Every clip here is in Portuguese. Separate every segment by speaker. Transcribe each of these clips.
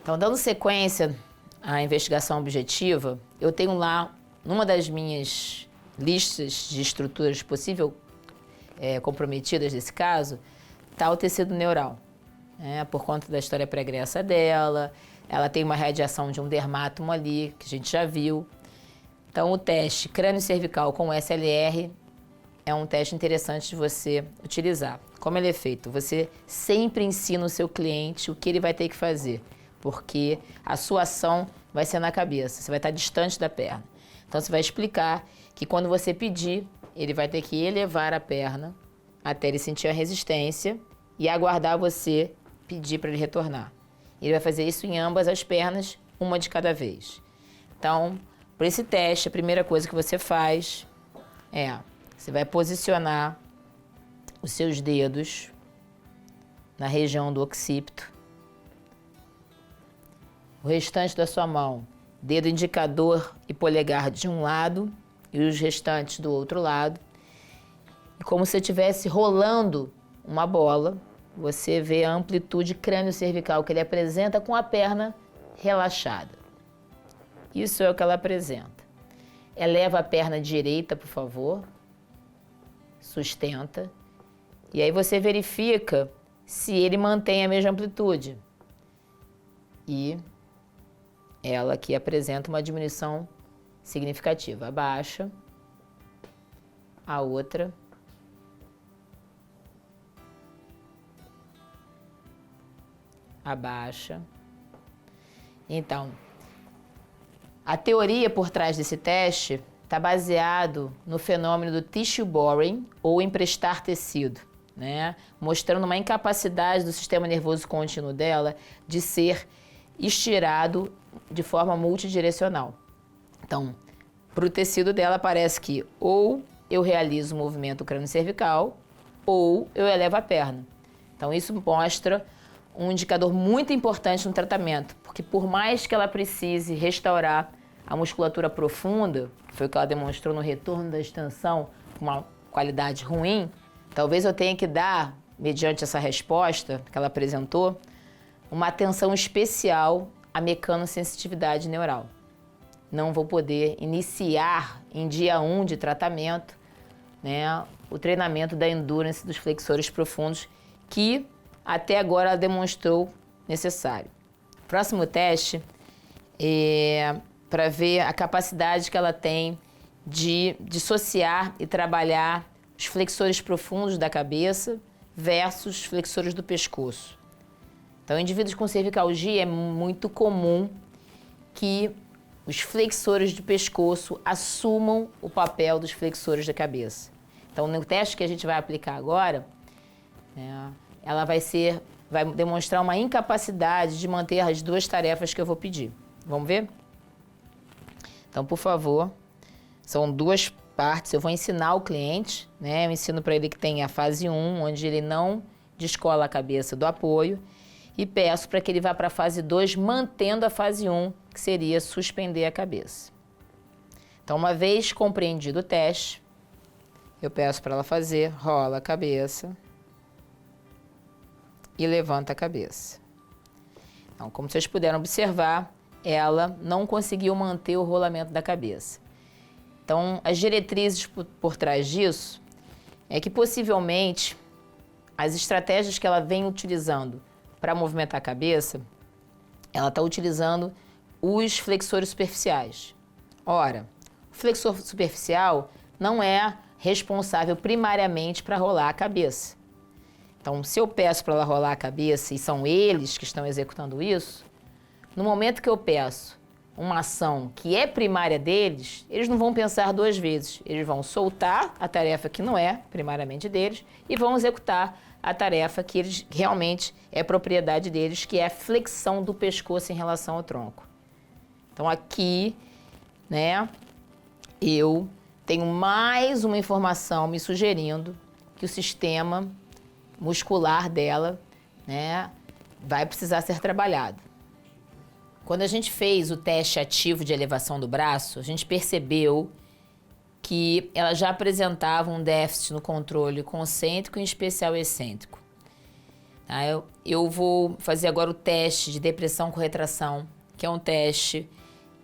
Speaker 1: Então, dando sequência à investigação objetiva, eu tenho lá, numa das minhas listas de estruturas possível comprometidas nesse caso, está o tecido neural. Por conta da história pregressa dela, ela tem uma radiação de um dermátomo ali, que a gente já viu. Então, o teste crânio cervical com SLR é um teste interessante de você utilizar. Como ele é feito? Você sempre ensina o seu cliente o que ele vai ter que fazer, porque a sua ação vai ser na cabeça, você vai estar distante da perna. Então, você vai explicar que quando você pedir, ele vai ter que elevar a perna até ele sentir a resistência e aguardar você pedir para ele retornar. Ele vai fazer isso em ambas as pernas, uma de cada vez. Então, para esse teste, a primeira coisa que você faz você vai posicionar os seus dedos na região do occipito. O restante da sua mão, dedo indicador e polegar de um lado e os restantes do outro lado. E como se estivesse rolando uma bola, você vê a amplitude crânio-cervical que ele apresenta com a perna relaxada. Isso é o que ela apresenta. Eleva a perna direita, por favor. Sustenta. E aí você verifica se ele mantém a mesma amplitude. E ela aqui apresenta uma diminuição significativa. Abaixa. A outra. Abaixa. Então, a teoria por trás desse teste está baseado no fenômeno do tissue boring, ou emprestar tecido, mostrando uma incapacidade do sistema nervoso contínuo dela de ser estirado de forma multidirecional. Então, para o tecido dela parece que ou eu realizo o movimento crânio-cervical ou eu elevo a perna. Então, isso mostra um indicador muito importante no tratamento, porque por mais que ela precise restaurar a musculatura profunda, que foi o que ela demonstrou no retorno da extensão com uma qualidade ruim, talvez eu tenha que dar, mediante essa resposta que ela apresentou, uma atenção especial à mecanosensitividade neural. Não vou poder iniciar em dia 1 de tratamento o treinamento da endurance dos flexores profundos, que até agora ela demonstrou necessário. Próximo teste é para ver a capacidade que ela tem de dissociar e trabalhar os flexores profundos da cabeça versus os flexores do pescoço. Então, em indivíduos com cervicalgia é muito comum que os flexores do pescoço assumam o papel dos flexores da cabeça. Então, no teste que a gente vai aplicar agora, ela vai demonstrar uma incapacidade de manter as duas tarefas que eu vou pedir. Vamos ver? Então, por favor, são duas partes. Eu vou ensinar o cliente, eu ensino para ele que tem a fase 1, onde ele não descola a cabeça do apoio, e peço para que ele vá para a fase 2, mantendo a fase 1, que seria suspender a cabeça. Então, uma vez compreendido o teste, eu peço para ela fazer, rola a cabeça e levanta a cabeça. Então, como vocês puderam observar, ela não conseguiu manter o rolamento da cabeça. Então, as diretrizes por trás disso é que possivelmente as estratégias que ela vem utilizando para movimentar a cabeça, ela está utilizando os flexores superficiais. Ora, o flexor superficial não é responsável primariamente para rolar a cabeça. Então, se eu peço para ela rolar a cabeça e são eles que estão executando isso, no momento que eu peço uma ação que é primária deles, eles não vão pensar duas vezes. Eles vão soltar a tarefa que não é primariamente deles e vão executar a tarefa que eles realmente é propriedade deles, que é a flexão do pescoço em relação ao tronco. Então, aqui, eu tenho mais uma informação me sugerindo que o sistema muscular dela, vai precisar ser trabalhado. Quando a gente fez o teste ativo de elevação do braço, a gente percebeu que ela já apresentava um déficit no controle concêntrico e em especial excêntrico. Tá? Eu vou fazer agora o teste de depressão com retração, que é um teste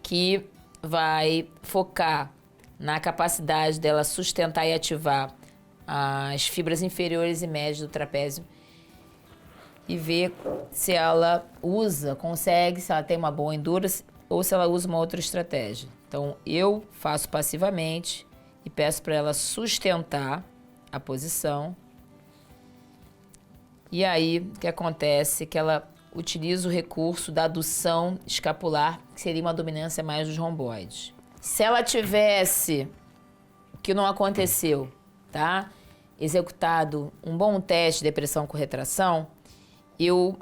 Speaker 1: que vai focar na capacidade dela sustentar e ativar as fibras inferiores e médias do trapézio e ver se ela consegue, se ela tem uma boa endurance ou se ela usa uma outra estratégia. Então, eu faço passivamente e peço para ela sustentar a posição. E aí, o que acontece é que ela utiliza o recurso da adução escapular, que seria uma dominância mais dos romboides. Se ela tivesse, o que não aconteceu, tá? Executado um bom teste de depressão com retração,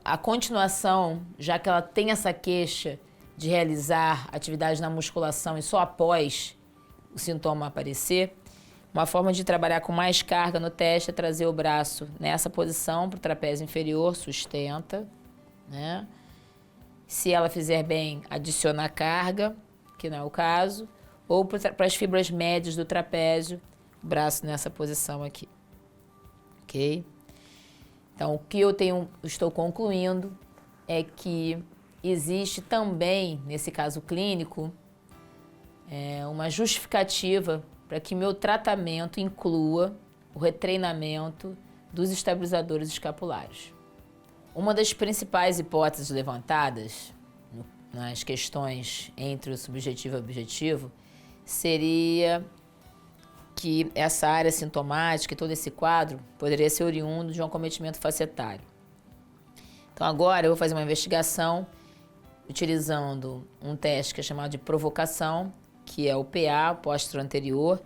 Speaker 1: a continuação, já que ela tem essa queixa de realizar atividade na musculação e só após o sintoma aparecer, uma forma de trabalhar com mais carga no teste é trazer o braço nessa posição para o trapézio inferior, sustenta, né? Se ela fizer bem, adiciona carga, que não é o caso, ou para as fibras médias do trapézio, braço nessa posição aqui, ok? Então, o que estou concluindo é que existe também, nesse caso clínico, uma justificativa para que meu tratamento inclua o retreinamento dos estabilizadores escapulares. Uma das principais hipóteses levantadas nas questões entre o subjetivo e o objetivo seria que essa área sintomática e todo esse quadro poderia ser oriundo de um acometimento facetário. Então agora eu vou fazer uma investigação utilizando um teste que é chamado de provocação, que é o PA, póstero anterior,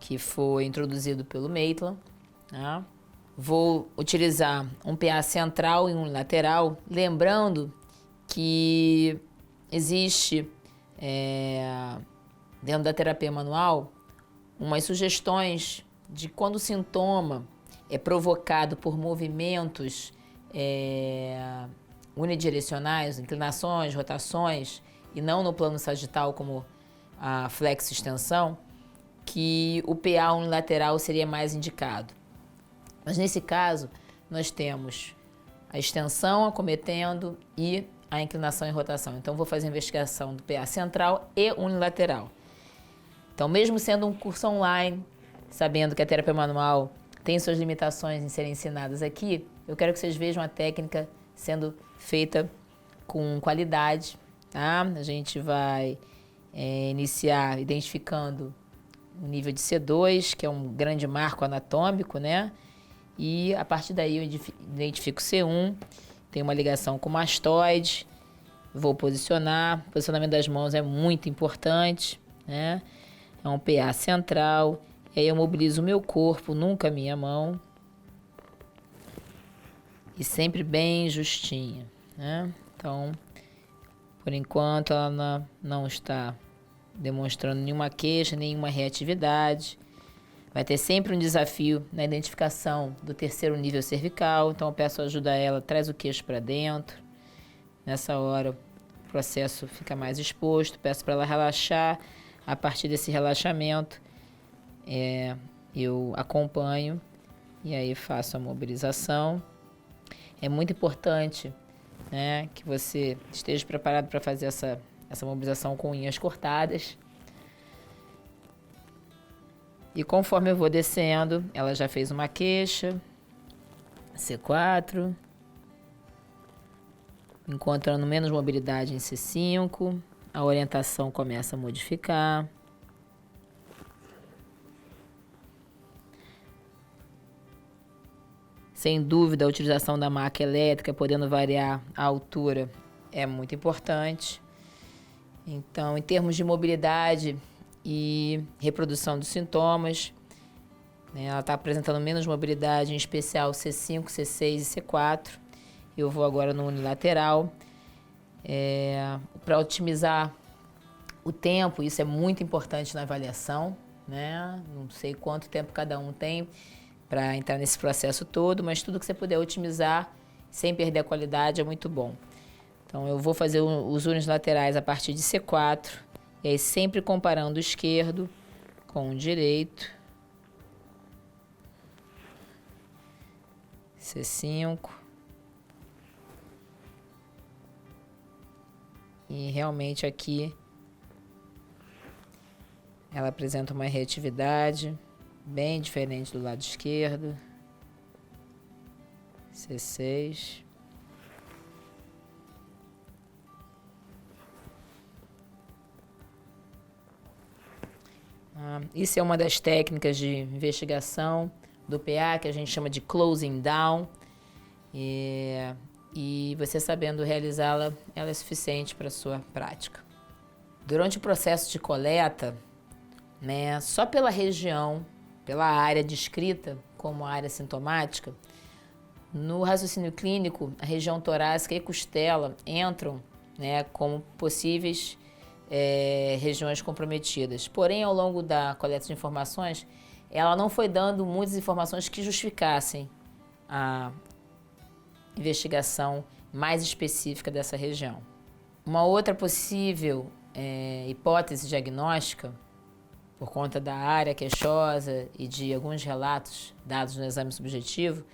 Speaker 1: que foi introduzido pelo Maitland. Tá? Vou utilizar um PA central e um lateral, lembrando que existe, dentro da terapia manual, umas sugestões de quando o sintoma é provocado por movimentos unidirecionais, inclinações, rotações, e não no plano sagital como a flexo-extensão, que o PA unilateral seria mais indicado. Mas nesse caso, nós temos a extensão acometendo e a inclinação e rotação. Então, vou fazer a investigação do PA central e unilateral. Então, mesmo sendo um curso online, sabendo que a terapia manual tem suas limitações em serem ensinadas aqui, eu quero que vocês vejam a técnica sendo feita com qualidade, tá? A gente vai iniciar identificando o nível de C2, que é um grande marco anatômico, né? E a partir daí eu identifico C1, tem uma ligação com o mastoide, vou posicionar, o posicionamento das mãos é muito importante, né? É um PA central, e aí eu mobilizo o meu corpo, nunca a minha mão, e sempre bem justinha, né? Então, por enquanto ela não está demonstrando nenhuma queixa, nenhuma reatividade. Vai ter sempre um desafio na identificação do terceiro nível cervical, então eu peço ajuda a ela, traz o queixo para dentro. Nessa hora o processo fica mais exposto, peço para ela relaxar. A partir desse relaxamento, eu acompanho e aí faço a mobilização. É muito importante, né, que você esteja preparado para fazer essa mobilização com unhas cortadas. E conforme eu vou descendo, ela já fez uma queixa, C4, encontrando menos mobilidade em C5, a orientação começa a modificar. Sem dúvida, a utilização da maca elétrica, podendo variar a altura, é muito importante. Então, em termos de mobilidade e reprodução dos sintomas, né, ela está apresentando menos mobilidade, em especial C5, C6 e C4. Eu vou agora no unilateral. Para otimizar o tempo, isso é muito importante na avaliação, né? Não sei quanto tempo cada um tem para entrar nesse processo todo, mas tudo que você puder otimizar sem perder a qualidade é muito bom. Então eu vou fazer os unilaterais a partir de C4, e aí sempre comparando o esquerdo com o direito. C5, E realmente aqui ela apresenta uma reatividade bem diferente do lado esquerdo. C6. Isso é uma das técnicas de investigação do PA, que a gente chama de closing down. E você sabendo realizá-la, ela é suficiente para a sua prática. Durante o processo de coleta, né, só pela região, pela área descrita como área sintomática, no raciocínio clínico, a região torácica e costela entram, né, como possíveis regiões comprometidas. Porém, ao longo da coleta de informações, ela não foi dando muitas informações que justificassem a investigação mais específica dessa região. Uma outra possível hipótese diagnóstica, por conta da área queixosa e de alguns relatos dados no exame subjetivo,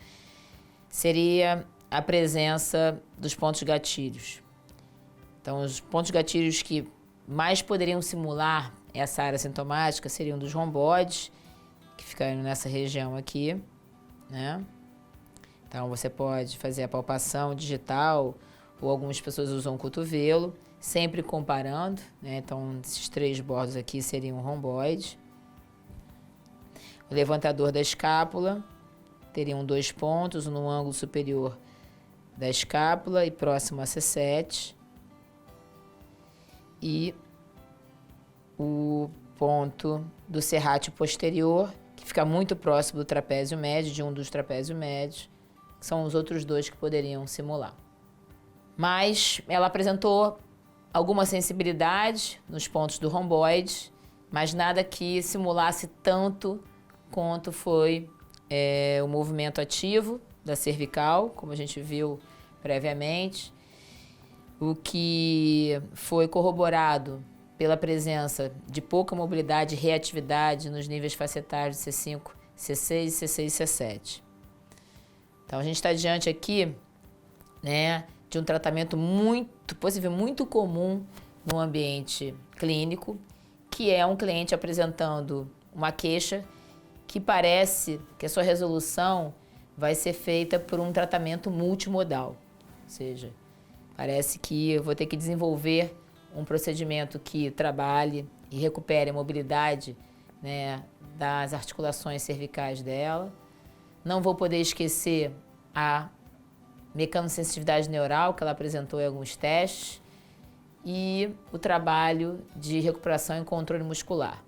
Speaker 1: seria a presença dos pontos gatilhos. Então, os pontos gatilhos que mais poderiam simular essa área sintomática seriam dos romboides, que ficariam nessa região aqui, né? Então, você pode fazer a palpação digital, ou algumas pessoas usam o cotovelo, sempre comparando, né? Então, esses 3 bordos aqui seriam romboides. O levantador da escápula teriam 2 pontos, no ângulo superior da escápula e próximo a C7. E o ponto do serrátil posterior, que fica muito próximo do trapézio médio, de um dos trapézios médios, que são os outros 2 que poderiam simular. Mas ela apresentou alguma sensibilidade nos pontos do romboide, mas nada que simulasse tanto quanto foi o movimento ativo da cervical, como a gente viu previamente, o que foi corroborado pela presença de pouca mobilidade e reatividade nos níveis facetários de C5, C6, C6 e C7. Então, a gente está diante aqui, né, de um tratamento possível, muito comum no ambiente clínico, que é um cliente apresentando uma queixa que parece que a sua resolução vai ser feita por um tratamento multimodal. Ou seja, parece que eu vou ter que desenvolver um procedimento que trabalhe e recupere a mobilidade, né, das articulações cervicais dela. Não vou poder esquecer a mecanosensitividade neural que ela apresentou em alguns testes e o trabalho de recuperação e controle muscular.